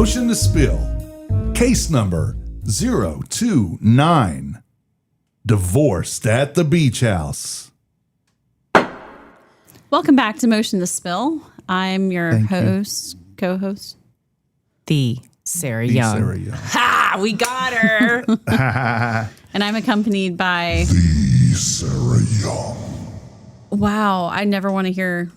Motion to spill. Case number 029. Divorced at the beach house. Welcome back to Motion to Spill. I'm your co-host. The Sarah Young. Ha! We got her. And I'm accompanied by The Sarah Young. Wow, I never want to hear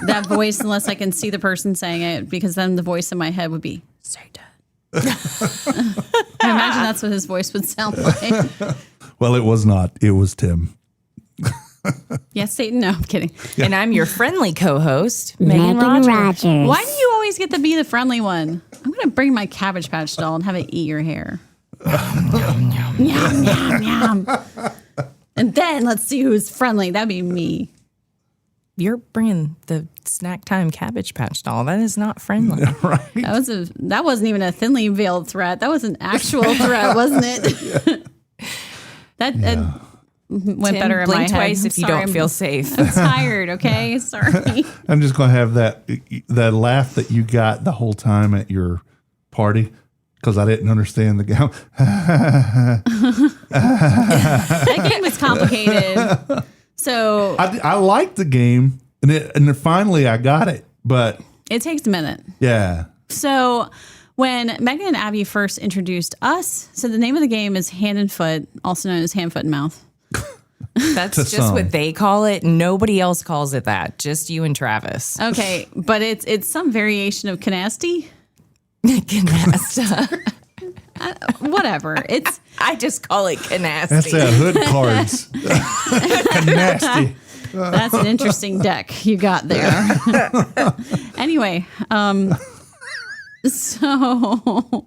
that voice unless I can see the person saying it, because then the voice in my head would be Satan. I imagine that's what his voice would sound like. Well, it was not. It was Tim. Yes, Satan. No, I'm kidding. Yeah. And I'm your friendly co-host, Meghan Rogers. Why do you always get to be the friendly one? I'm going to bring my Cabbage Patch doll and have it eat your hair. Yum, yum, yum. And then let's see who's friendly. That'd be me. You're bringing the snack time Cabbage Patch doll. That is not friendly. Right. That wasn't even a thinly veiled threat. That was an actual threat, wasn't it? That went Tim, better in my blink head. twice if you don't feel safe. I'm tired, okay? Sorry. I'm just going to have that laugh that you got the whole time at your party, because I didn't understand the game. That game was complicated. So I liked the game, and then finally I got it, but it takes a minute. Yeah. So when Meghan and Abby first introduced us, so the name of the game is Hand and Foot, also known as Hand, Foot, and Mouth. That's just what they call it. Nobody else calls it that. Just you and Travis. Okay, but it's some variation of canasty. Canasta. Whatever. I just call it canasty. That's that hood cards. Nasty. That's an interesting deck you got there. Anyway, so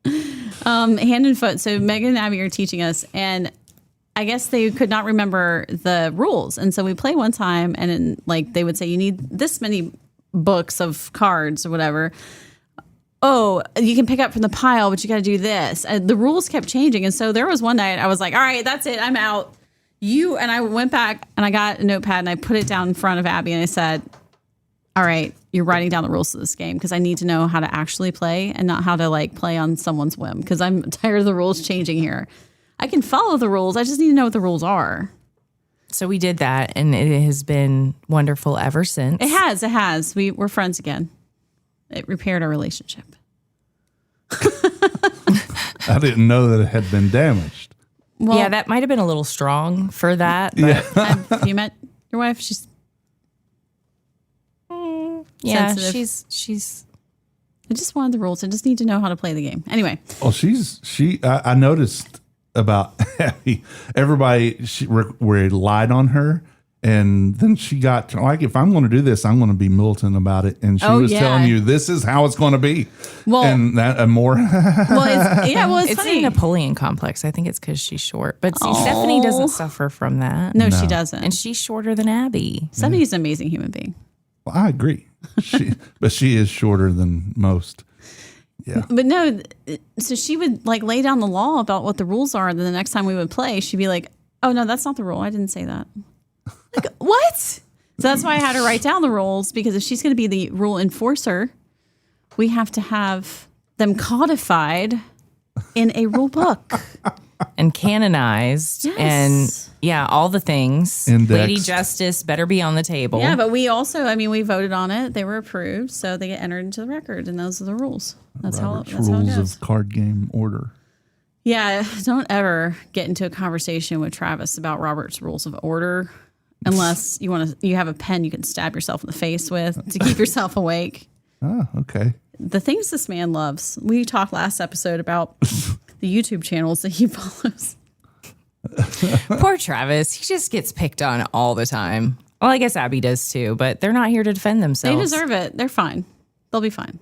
Hand and Foot. So Meghan and Abby are teaching us, and I guess they could not remember the rules. And so we play one time, and then, like, they would say, you need this many books of cards or whatever. Oh, you can pick up from the pile, but you got to do this. And the rules kept changing. And so there was one night I was like, all right, that's it. I'm out. And I went back and I got a notepad and I put it down in front of Abby and I said, all right, you're writing down the rules of this game because I need to know how to actually play and not how to like play on someone's whim, because I'm tired of the rules changing here. I can follow the rules. I just need to know what the rules are. So we did that, and it has been wonderful ever since. It has. We're friends again. It repaired our relationship. I didn't know that it had been damaged. Well, yeah, that might have been a little strong for that. But have you met your wife? She's sensitive. She's. I just wanted the rules. I just need to know how to play the game. Anyway. Well, I noticed about Abby. Everybody were lied on her, and then she got like, if I'm going to do this, I'm going to be militant about it. And she was telling you this is how it's going to be. Well, and that and more. It's funny. A Napoleon complex. I think it's because she's short, but see, Stephanie doesn't suffer from that. No, she doesn't, and she's shorter than Abby. Stephanie's an amazing human being. Well, I agree. But she is shorter than most. Yeah. But no, so she would like lay down the law about what the rules are. And then the next time we would play, she'd be like, oh, no, that's not the rule. I didn't say that. Like, what? So that's why I had her write down the rules, because if she's going to be the rule enforcer, we have to have them codified in a rule book. And canonized. Yes. And all the things. Indexed. Lady Justice better be on the table. Yeah, but we also, we voted on it. They were approved, so they get entered into the record, and those are the rules. That's Robert's how it rules goes. of card game order. Yeah, don't ever get into a conversation with Travis about Robert's rules of order, unless you have a pen you can stab yourself in the face with to keep yourself awake. Oh, okay. The things this man loves. We talked last episode about the YouTube channels that he follows. Poor Travis. He just gets picked on all the time. Well, I guess Abby does too, but they're not here to defend themselves. They deserve it. They're fine. They'll be fine.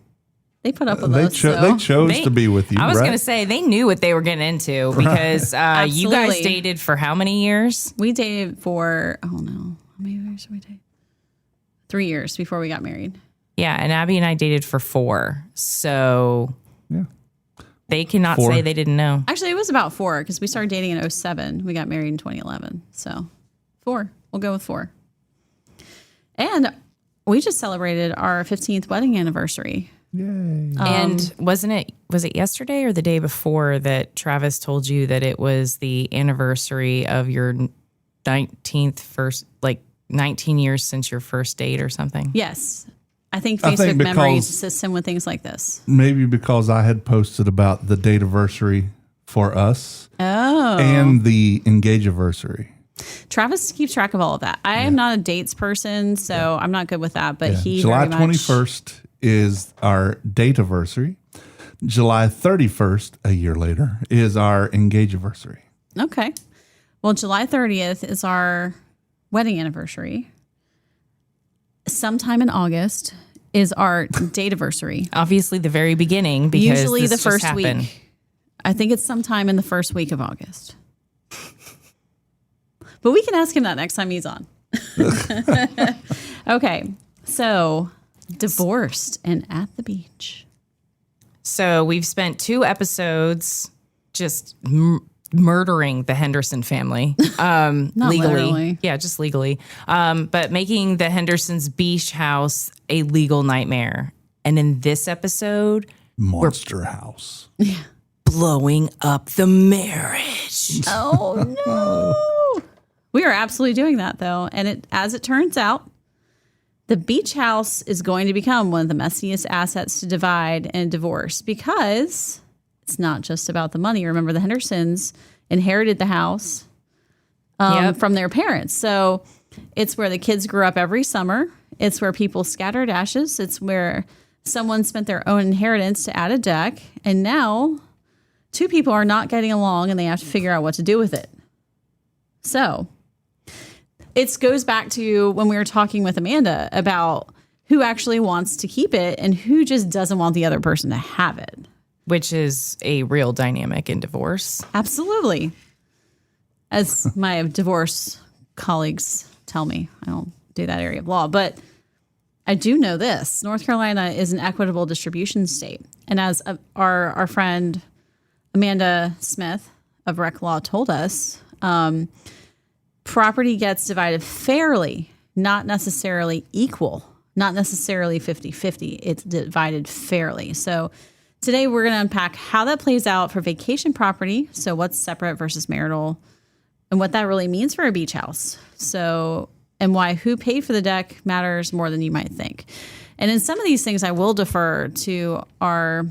They put up with us. They chose to be with you. I was going to say they knew what they were getting into, because you guys dated for how many years? We dated for, how many years did we date? 3 years before we got married. Yeah, and Abby and I dated for 4. So they cannot say they didn't know. Actually, it was about 4, because we started dating in 2007. We got married in 2011. So 4. We'll go with 4. And we just celebrated our 15th wedding anniversary. Yay. And was it yesterday or the day before that Travis told you that it was the anniversary of your 19 years since your first date or something? Yes. I think Facebook Memories assists him with things like this. Maybe because I had posted about the date anniversary for us and the engage anniversary. Travis keeps track of all of that. I am not a dates person, so I'm not good with that. But he July very much 21st is our date anniversary. July 31st, a year later, is our engage anniversary. Okay. Well, July 30th is our wedding anniversary. Sometime in August is our date anniversary. Obviously, the very beginning, because usually the first happened. week. I think it's sometime in the first week of August. But we can ask him that next time he's on. Okay. So, divorced and at the beach. So we've spent 2 episodes just murdering the Henderson family Not legally. literally. Yeah, just legally. But making the Hendersons beach house a legal nightmare. And in this episode, Monster House. blowing up the marriage. Oh, no. We are absolutely doing that, though. And as it turns out, the beach house is going to become one of the messiest assets to divide and divorce because it's not just about the money. Remember, the Hendersons inherited the house from their parents. So it's where the kids grew up every summer. It's where people scattered ashes. It's where someone spent their own inheritance to add a deck. And now 2 people are not getting along and they have to figure out what to do with it. So it goes back to when we were talking with Amanda about who actually wants to keep it and who just doesn't want the other person to have it. Which is a real dynamic in divorce. Absolutely. As my divorce colleagues tell me, I don't do that area of law, but I do know this. North Carolina is an equitable distribution state. And as our friend Amanda Smith of Rec Law told us, property gets divided fairly, not necessarily equal, not necessarily 50-50. It's divided fairly. So today we're going to unpack how that plays out for vacation property. So what's separate versus marital and what that really means for a beach house. So, and why who paid for the deck matters more than you might think. And in some of these things, I will defer to our,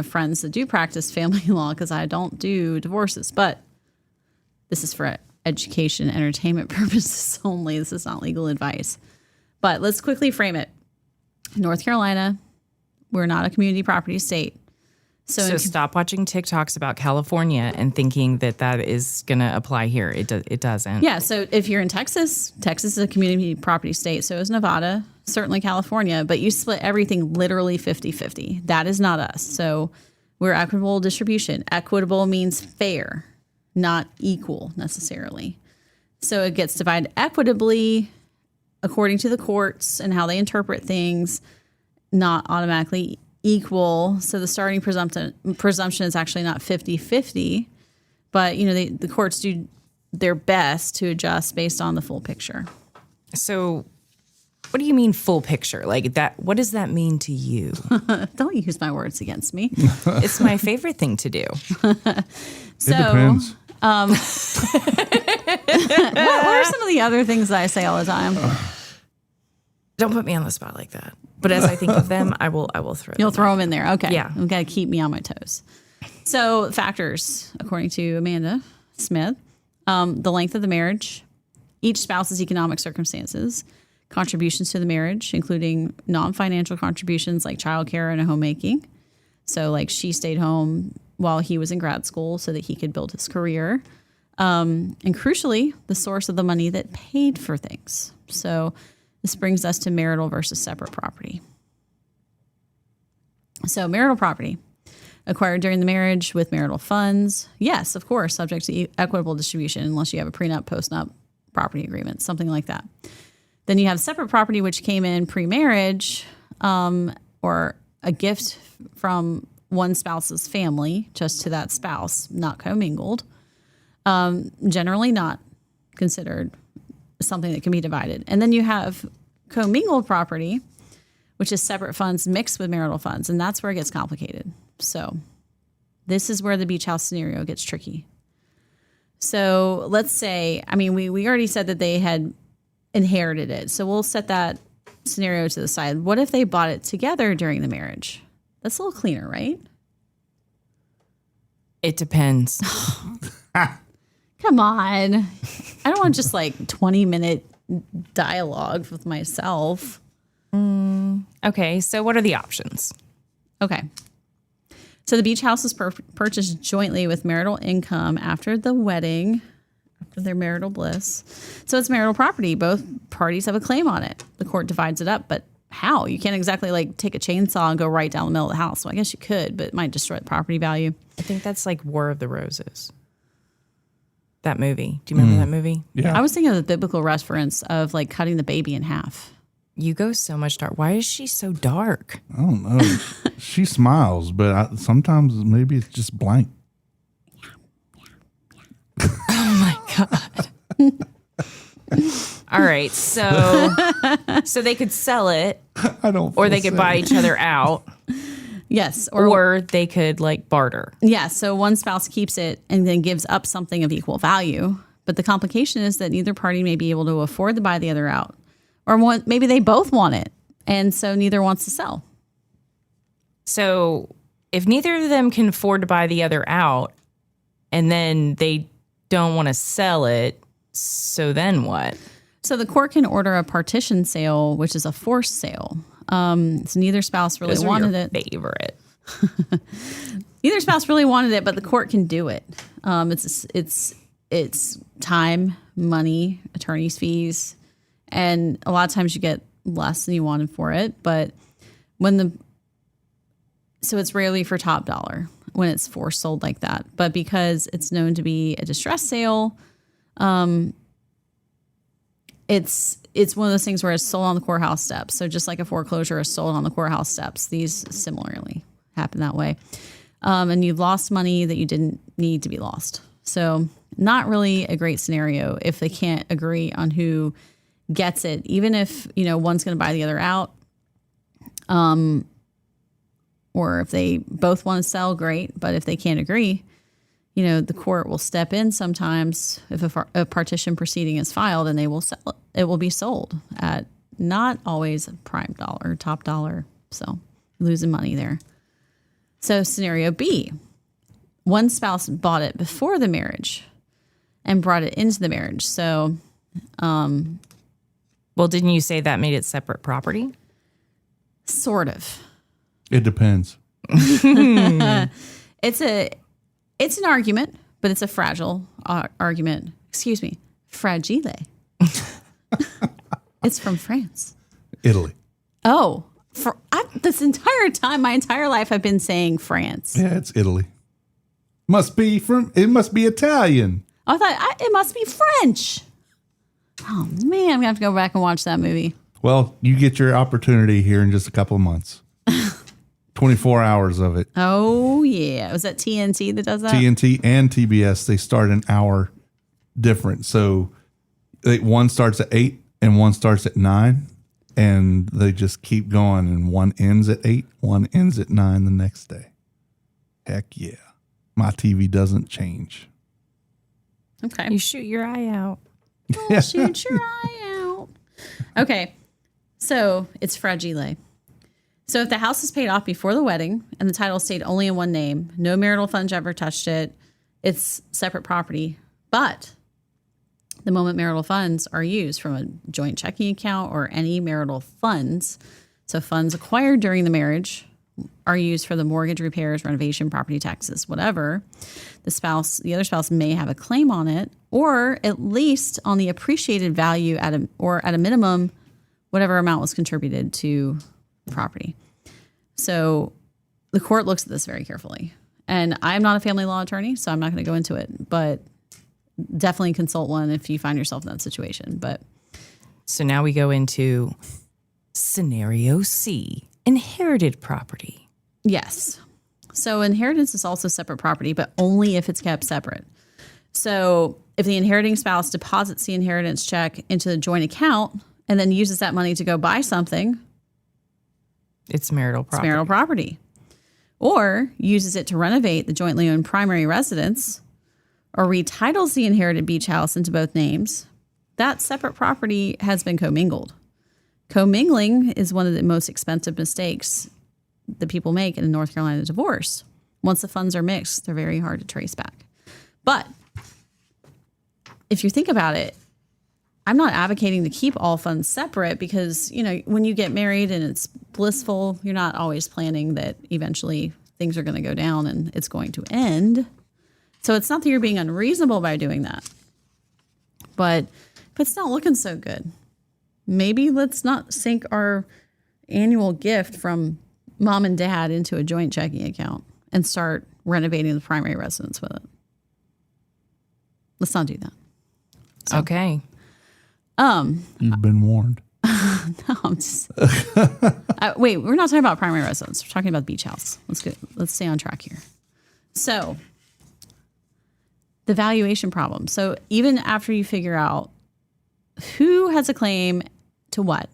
friends that do practice family law because I don't do divorces, but this is for education, entertainment purposes only. This is not legal advice. But let's quickly frame it. North Carolina, we're not a community property state. So stop watching TikToks about California and thinking that is going to apply here. It doesn't. Yeah. So if you're in Texas, Texas is a community property state. So is Nevada, certainly California. But you split everything literally 50-50. That is not us. So we're equitable distribution. Equitable means fair, not equal necessarily. So it gets divided equitably according to the courts and how they interpret things, not automatically equal. So the starting presumption is actually not 50-50, but the courts do their best to adjust based on the full picture. So what do you mean full picture? Like that, what does that mean to you? Don't use my words against me. It's my favorite thing to do. So, it depends. what are some of the other things that I say all the time? Don't put me on the spot like that. But as I think of them, I will throw them. You'll throw them in there. Okay. Yeah. You've got to keep me on my toes. So factors, according to Amanda Smith, the length of the marriage, each spouse's economic circumstances, contributions to the marriage, including non-financial contributions like childcare and homemaking. So like she stayed home while he was in grad school so that he could build his career. And crucially, the source of the money that paid for things. So this brings us to marital versus separate property. So marital property acquired during the marriage with marital funds. Yes, of course, subject to equitable distribution unless you have a prenup, postnup property agreement, something like that. Then you have separate property, which came in pre-marriage or a gift from one spouse's family just to that spouse, not commingled. Generally not considered something that can be divided. And then you have commingled property, which is separate funds mixed with marital funds. And that's where it gets complicated. So this is where the beach house scenario gets tricky. So let's say, I mean, we already said that they had inherited it. So we'll set that scenario to the side. What if they bought it together during the marriage? That's a little cleaner, right? It depends. Come on. I don't want just like 20-minute dialogue with myself. Okay, so what are the options? Okay. So the beach house was purchased jointly with marital income after the wedding, after their marital bliss. So it's marital property. Both parties have a claim on it. The court divides it up, but how? You can't exactly like take a chainsaw and go right down the middle of the house. Well, I guess you could, but it might destroy the property value. I think that's like War of the Roses. That movie. Do you remember that movie? Yeah. I was thinking of the biblical reference of like cutting the baby in half. You go so much dark. Why is she so dark? I don't know. She smiles, but sometimes maybe it's just blank. Oh my God. All right. So they could sell it, I don't. or they could buy each other out, Yes. or they could like barter. Yeah, so one spouse keeps it and then gives up something of equal value. But the complication is that neither party may be able to afford to buy the other out. Or maybe they both want it, and so neither wants to sell. So if neither of them can afford to buy the other out, and then they don't want to sell it, so then what? So the court can order a partition sale, which is a forced sale. So neither spouse really Those are wanted your it. favorite. Neither spouse really wanted it, but the court can do it. It's time, money, attorney's fees, and a lot of times you get less than you wanted for it. But so it's rarely for top dollar when it's forced sold like that. But because it's known to be a distress sale, it's one of those things where it's sold on the courthouse steps. So just like a foreclosure is sold on the courthouse steps, these similarly happen that way. And you've lost money that you didn't need to be lost. So not really a great scenario if they can't agree on who gets it, even if, one's going to buy the other out. Or if they both want to sell, great. But if they can't agree, the court will step in sometimes if a partition proceeding is filed, and they will sell it. It will be sold at not always prime dollar, top dollar. So losing money there. So scenario B, one spouse bought it before the marriage and brought it into the marriage. So, Well, didn't you say that made it separate property? sort of. It depends. It's an argument, but it's a fragile argument. Excuse me, fragile. It's from France. Italy. Oh, this entire time, my entire life, I've been saying France. Yeah, it's Italy. It must be Italian. I thought it must be French. Oh man, I'm gonna have to go back and watch that movie. Well, you get your opportunity here in just a couple of months. 24 hours of it. Oh yeah, was that TNT that does that? TNT and TBS, they start an hour different. So one starts at 8 and one starts at 9, and they just keep going. And one ends at 8, one ends at 9 the next day. Heck yeah. My TV doesn't change. Okay. You shoot your eye out. Oh, shoot your eye out. Okay. So it's fragile. So if the house is paid off before the wedding and the title stayed only in one name, no marital funds ever touched it, it's separate property. But the moment marital funds are used from a joint checking account or any marital funds, so funds acquired during the marriage are used for the mortgage, repairs, renovation, property taxes, whatever, the other spouse may have a claim on it, or at least on the appreciated value at a minimum, whatever amount was contributed to the property. So the court looks at this very carefully. And I'm not a family law attorney, so I'm not going to go into it, but definitely consult one if you find yourself in that situation. But So now we go into scenario C, inherited property. yes. So inheritance is also separate property, but only if it's kept separate. So if the inheriting spouse deposits the inheritance check into the joint account and then uses that money to go buy something, It's marital property. It's marital property. Or uses it to renovate the jointly owned primary residence, or retitles the inherited beach house into both names, that separate property has been commingled. Commingling is one of the most expensive mistakes that people make in a North Carolina divorce. Once the funds are mixed, they're very hard to trace back. But if you think about it, I'm not advocating to keep all funds separate because, you know, when you get married and it's blissful, you're not always planning that eventually things are going to go down and it's going to end. So it's not that you're being unreasonable by doing that, but it's not looking so good. Maybe let's not sink our annual gift from mom and dad into a joint checking account and start renovating the primary residence with it. Let's not do that. So, okay. You've been warned. No, I'm just. Wait, we're not talking about primary residence. We're talking about beach house. Let's stay on track here. So, the valuation problem. So, even after you figure out who has a claim to what,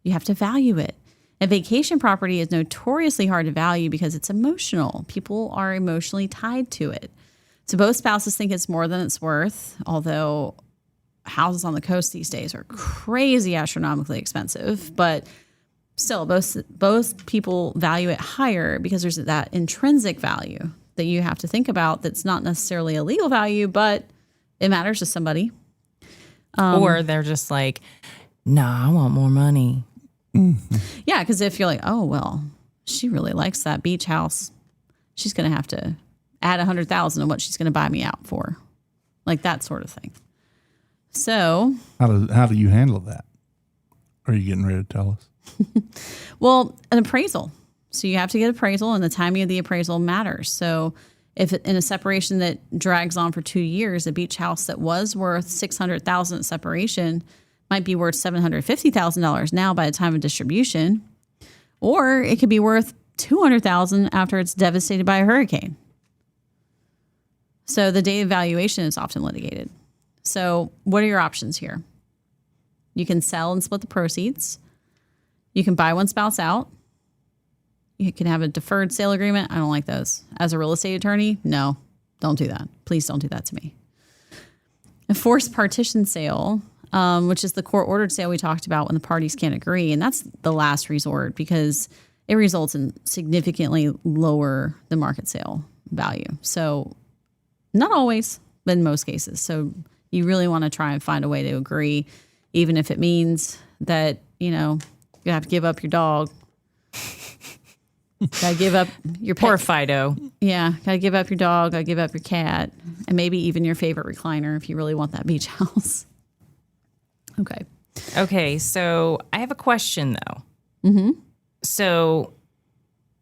you have to value it. A vacation property is notoriously hard to value because it's emotional. People are emotionally tied to it. So both spouses think it's more than it's worth, although houses on the coast these days are crazy astronomically expensive. But still, both people value it higher because there's that intrinsic value that you have to think about that's not necessarily a legal value, but it matters to somebody. Or they're just like, nah, I want more money. Mm-hmm. Yeah, because if you're like, oh, well, she really likes that beach house, she's going to have to add $100,000 to what she's going to buy me out for, like that sort of thing. So, how do you handle that? Are you getting ready to tell us? Well, an appraisal. So you have to get appraisal, and the timing of the appraisal matters. So, if in a separation that drags on for 2 years, a beach house that was worth $600,000 at separation might be worth $750,000 now by the time of distribution, or it could be worth $200,000 after it's devastated by a hurricane. So the date of valuation is often litigated. So what are your options here? You can sell and split the proceeds. You can buy one spouse out. You can have a deferred sale agreement. I don't like those. As a real estate attorney, no, don't do that. Please don't do that to me. A forced partition sale, which is the court-ordered sale we talked about when the parties can't agree. And that's the last resort because it results in significantly lower the market sale value. So not always, but in most cases. So you really want to try and find a way to agree, even if it means that, you know, you have to give up your dog. Gotta give up your pet. Poor Fido. Yeah, gotta give up your dog, gotta give up your cat, and maybe even your favorite recliner if you really want that beach house. Okay, so I have a question though. Mm-hmm. So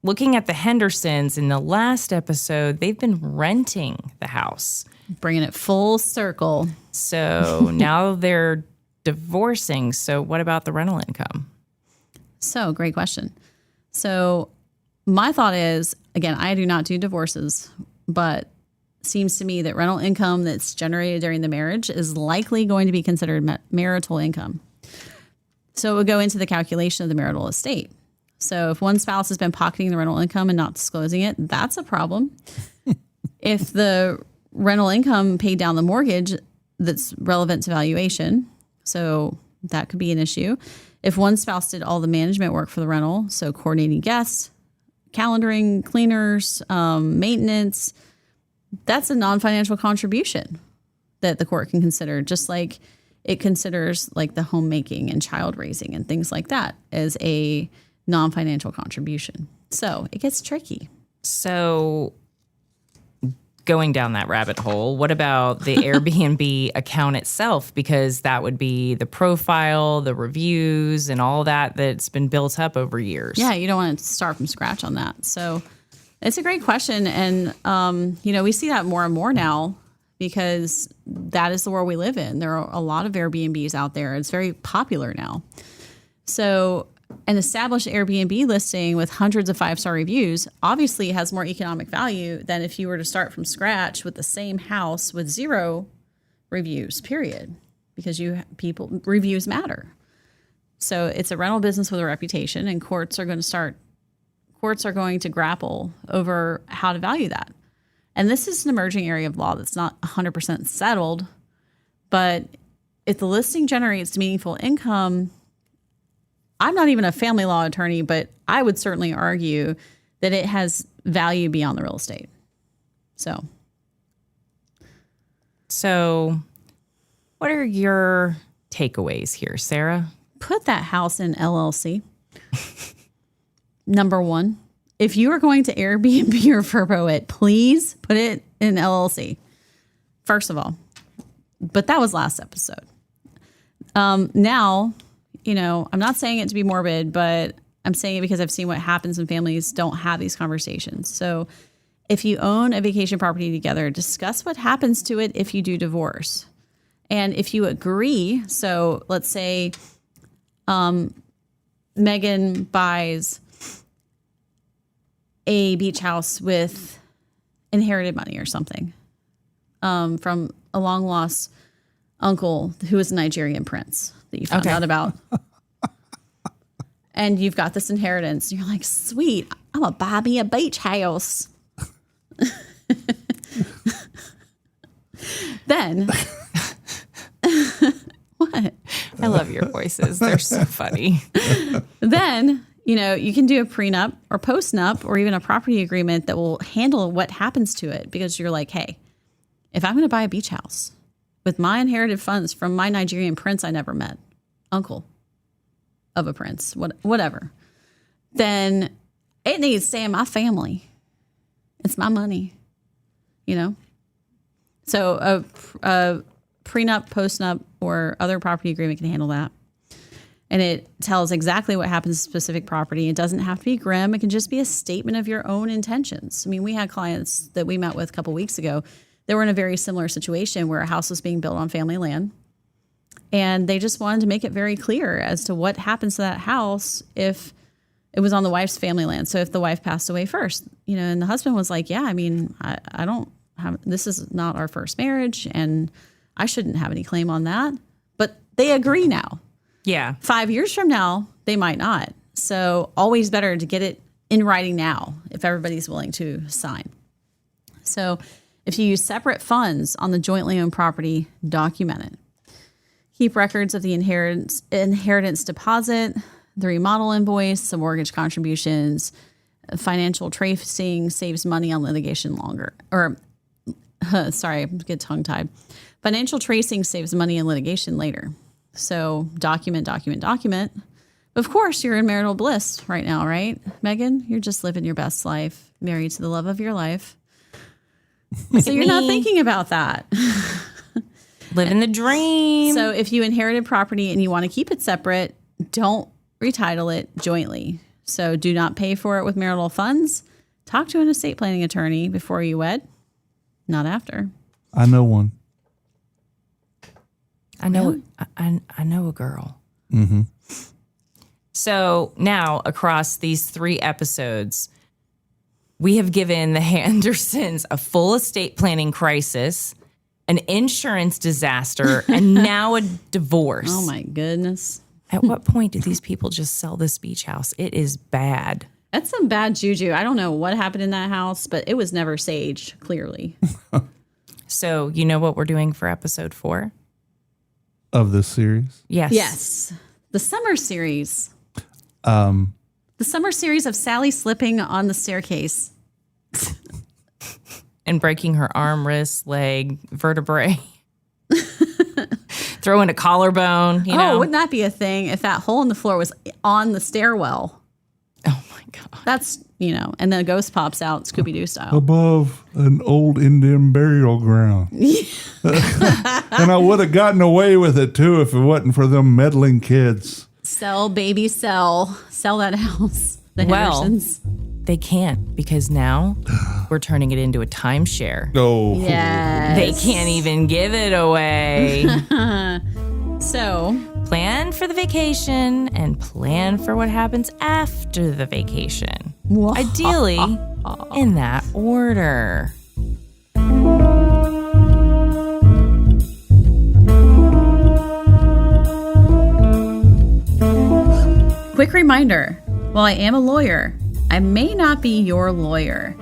looking at the Hendersons in the last episode, they've been renting the house. Bringing it full circle. So now they're divorcing. So what about the rental income? So great question. So my thought is, again, I do not do divorces, but it seems to me that rental income that's generated during the marriage is likely going to be considered marital income. So it would go into the calculation of the marital estate. So if one spouse has been pocketing the rental income and not disclosing it, that's a problem. If the rental income paid down the mortgage, that's relevant to valuation. So that could be an issue. If one spouse did all the management work for the rental, so coordinating guests, calendaring, cleaners, maintenance, that's a non-financial contribution that the court can consider, just like it considers like the homemaking and child raising and things like that as a non-financial contribution. So it gets tricky. So going down that rabbit hole, what about the Airbnb account itself? Because that would be the profile, the reviews, and all that that's been built up over years. Yeah, you don't want to start from scratch on that. So it's a great question. And, we see that more and more now because that is the world we live in. There are a lot of Airbnbs out there. It's very popular now. So an established Airbnb listing with hundreds of 5-star reviews obviously has more economic value than if you were to start from scratch with the same house with 0 reviews, period. Because reviews matter. So it's a rental business with a reputation, and courts are going to start courts are going to grapple over how to value that. And this is an emerging area of law that's not 100% settled. But if the listing generates meaningful income, I'm not even a family law attorney, but I would certainly argue that it has value beyond the real estate. So what are your takeaways here, Sarah? Put that house in LLC. Number one, if you are going to Airbnb or Verbo it, please put it in LLC. First of all, but that was last episode. Now, I'm not saying it to be morbid, but I'm saying it because I've seen what happens when families don't have these conversations. So if you own a vacation property together, discuss what happens to it if you do divorce. And if you agree, so let's say Meghan buys a beach house with inherited money or something from a long lost uncle who is a Nigerian prince that you found out about. And you've got this inheritance. And you're like, sweet, I'm going to buy me a beach house. Then, what? I love your voices. They're so funny. Then, you can do a prenup or postnup or even a property agreement that will handle what happens to it, because you're like, hey, if I'm going to buy a beach house with my inherited funds from my Nigerian prince I never met, uncle of a prince, whatever, then it needs to stay in my family. It's my money, So a prenup, postnup, or other property agreement can handle that. And it tells exactly what happens to specific property. It doesn't have to be grim. It can just be a statement of your own intentions. I mean, we had clients that we met with a couple weeks ago that were in a very similar situation where a house was being built on family land. And they just wanted to make it very clear as to what happens to that house if it was on the wife's family land. So if the wife passed away first, and the husband was like, yeah, I mean, I don't have, this is not our first marriage and I shouldn't have any claim on that. But they agree now. Yeah. 5 years from now, they might not. So always better to get it in writing now if everybody's willing to sign. So if you use separate funds on the jointly owned property, document it. Keep records of the inheritance deposit, the remodel invoice, the mortgage contributions. Financial tracing saves money on litigation longer. Sorry, I'm get tongue-tied. Financial tracing saves money in litigation later. So document. Of course, you're in marital bliss right now, right, Meghan? You're just living your best life, married to the love of your life. So you're not thinking about that. Living the dream. So if you inherited property and you want to keep it separate, don't retitle it jointly. So do not pay for it with marital funds. Talk to an estate planning attorney before you wed, not after. I know one. I know. I know a girl. Mm-hmm. So now across these 3 episodes, we have given the Hendersons a full estate planning crisis, an insurance disaster, and now a divorce. Oh my goodness. At what point do these people just sell this beach house? It is bad. That's some bad juju. I don't know what happened in that house, but it was never sage, clearly. So you know what we're doing for episode 4? Of this series? Yes. Yes. The summer series. The summer series of Sally slipping on the staircase. And breaking her arm, wrist, leg, vertebrae. Throwing a collarbone, wouldn't that be a thing if that hole in the floor was on the stairwell? Oh my God. That's, and then a ghost pops out Scooby-Doo style. Above an old Indian burial ground. And I would have gotten away with it too if it wasn't for them meddling kids. Sell, baby, sell. Sell that house. The Hendersons. They can't, because now we're turning it into a timeshare. Oh. Yes. They can't even give it away. So plan for the vacation and plan for what happens after the vacation. Ideally, in that order. Quick reminder, while I am a lawyer, I may not be your lawyer.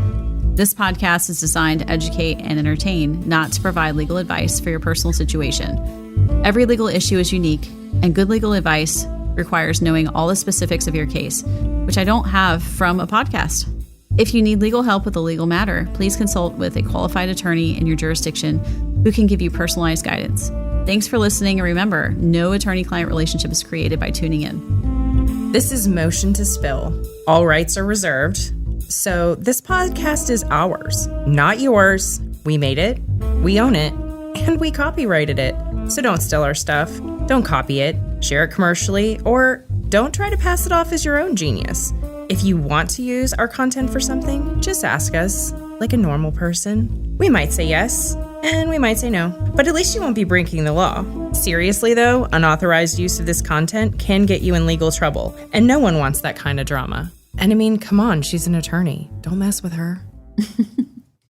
This podcast is designed to educate and entertain, not to provide legal advice for your personal situation. Every legal issue is unique, and good legal advice requires knowing all the specifics of your case, which I don't have from a podcast. If you need legal help with a legal matter, please consult with a qualified attorney in your jurisdiction who can give you personalized guidance. Thanks for listening, and remember, no attorney-client relationship is created by tuning in. This is Motion to Spill. All rights are reserved. So this podcast is ours, not yours. We made it, we own it, and we copyrighted it. So don't steal our stuff, don't copy it, share it commercially, or don't try to pass it off as your own genius. If you want to use our content for something, just ask us, like a normal person. We might say yes, and we might say no, but at least you won't be breaking the law. Seriously though, unauthorized use of this content can get you in legal trouble, and no one wants that kind of drama. And I mean, come on, she's an attorney. Don't mess with her.